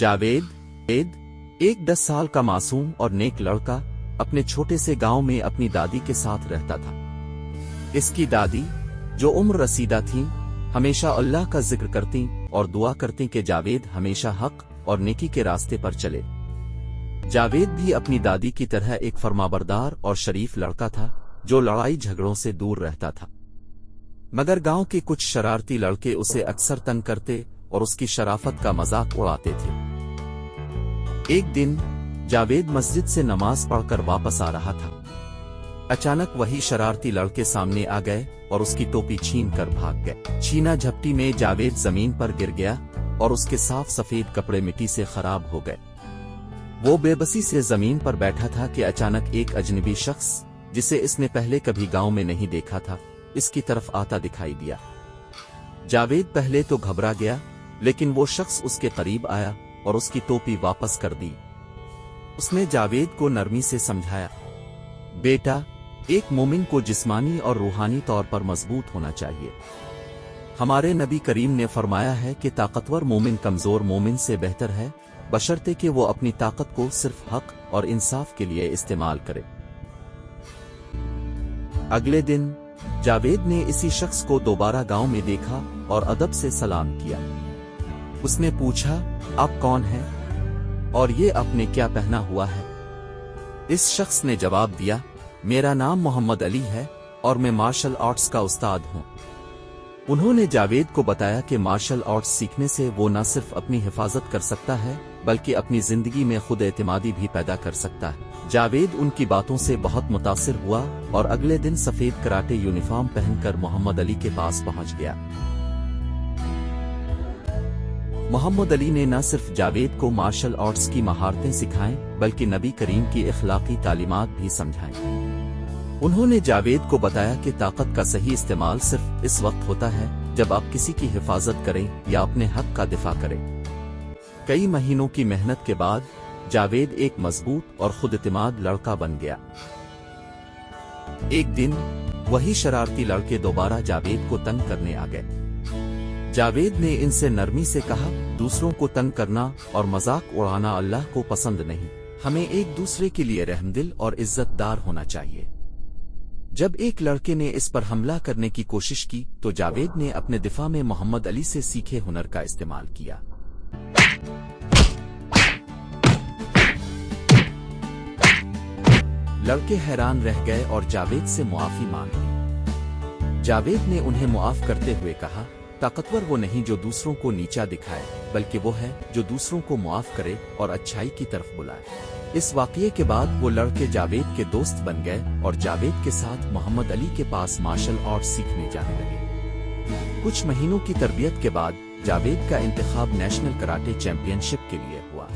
जावेद एक 10 साल का मासूम और नेक लड़का अपने छोटे से गांव में अपनी दादी के साथ रहता था। इसकी दादी, जो उम्र रसीदा थीं, हमेशा अल्लाह का जिक्र करती और दुआ करती कि जावेद हमेशा हक और नेकी के रास्ते पर चले। जावेद भी अपनी दादी की तरह एक फरमाबरदार और शरीफ लड़का था जो लड़ाई झगड़ों से दूर रहता था। मगर गांव के कुछ शरारती लड़के उसे अक्सर तंग करते और उसकी शराफत का मजाक उड़ाते थे। एक दिन जावेद मस्जिद से नमाज पढ़कर वापस आ रहा था। अचानक वही शरारती लड़के सामने आ गए और उसकी टोपी छीन कर भाग गए। छीना झपटी में जावेद जमीन पर गिर गया और उसके साफ सफेद कपड़े मिट्टी से खराब हो गए। वो बेबसी से जमीन पर बैठा था कि अचानक एक अजनबी शख्स, जिसे इसने पहले कभी गांव में नहीं देखा था, इसकी तरफ आता दिखाई दिया। जावेद पहले तो घबरा गया, लेकिन वो शख्स उसके करीब आया और उसकी टोपी वापस कर दी। उसने जावेद को नरमी से समझाया, बेटा, एक मोमिन को जिस्मानी और रूहानी तौर पर मजबूत होना चाहिए। हमारे नबी करीम ने फरमाया है कि ताकतवर मोमिन कमजोर मोमिन से बेहतर है, बशर्ते कि वो अपनी ताकत को सिर्फ हक और इंसाफ के लिए इस्तेमाल करे। अगले दिन जावेद ने इसी शख्स को दोबारा गांव में देखा और अदब से सलाम किया। उसने पूछा, आप कौन हैं और ये आपने क्या पहना हुआ है? इस शख्स ने जवाब दिया, मेरा नाम मोहम्मद अली है और मैं मार्शल आर्ट्स का उस्ताद हूं। उन्होंने जावेद को बताया कि मार्शल आर्ट्स सीखने से वो न सिर्फ अपनी हिफाजत कर सकता है बल्कि अपनी जिंदगी में खुद एतमादी भी पैदा कर सकता है। जावेद उनकी बातों से बहुत मुतासिर हुआ और अगले दिन सफेद कराटे यूनिफॉर्म पहनकर मोहम्मद अली के पास पहुंच गया। मोहम्मद अली ने न सिर्फ जावेद को मार्शल आर्ट्स की महारतें सिखाएं बल्कि नबी करीम की इखलाकी तालीमात भी समझाएं। उन्होंने जावेद को बताया कि ताकत का सही इस्तेमाल सिर्फ इस वक्त होता है जब आप किसी की हिफाजत करें या अपने हक का दिफा करें। कई महीनों की मेहनत के बाद जावेद एक मजबूत और खुदएतमाद लड़का बन गया। एक दिन वही शरारती लड़के दोबारा जावेद को तंग करने आ गए। जावेद ने इनसे नरमी से कहा, दूसरों को तंग करना और मजाक उड़ाना अल्लाह को पसंद नहीं। हमें एक दूसरे के लिए रहमदिल और इज्जतदार होना चाहिए। जब एक लड़के ने इस पर हमला करने की कोशिश की तो जावेद ने अपने दिफा में मोहम्मद अली से सीखे हुनर का इस्तेमाल किया। लड़के हैरान रह गए और जावेद से मुआफी मांग ली। जावेद ने उन्हें मुआफ करते हुए कहा, ताकतवर वो नहीं जो दूसरों को नीचा दिखाए, बल्कि वो है जो दूसरों को मुआफ करे और अच्छाई की तरफ बुलाए। इस वाकये के बाद वो लड़के जावेद के दोस्त बन गए और जावेद के साथ मोहम्मद अली के पास मार्शल आर्ट सीखने जाने लगे। कुछ महीनों की तरबियत के बाद जावेद का इंतखाब नेशनल कराटे चैंपियनशिप के लिए हुआ।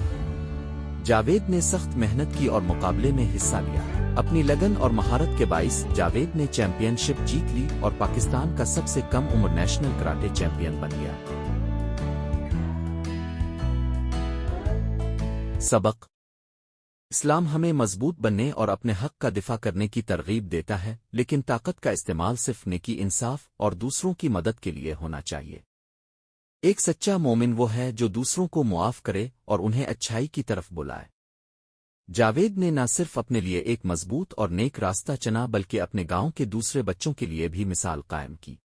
जावेद ने सख्त मेहनत की और मुकाबले में हिस्सा लिया। अपनी लगन और महारत के बाइस जावेद ने चैंपियनशिप जीत ली और पाकिस्तान का सबसे कम उम्र नेशनल कराटे चैंपियन बन गया। सबक: इस्लाम हमें मजबूत बनने और अपने हक का दिफा करने की तरगीब देता है, लेकिन ताकत का इस्तेमाल सिर्फ नेकी, इंसाफ और दूसरों की मदद के लिए होना चाहिए। एक सच्चा मोमिन वो है जो दूसरों को मुआफ करे और उन्हें अच्छाई की तरफ बुलाए। जावेद ने न सिर्फ अपने लिए एक मजबूत और नेक रास्ता चुना बल्कि अपने गांव के दूसरे बच्चों के लिए भी मिसाल कायम की।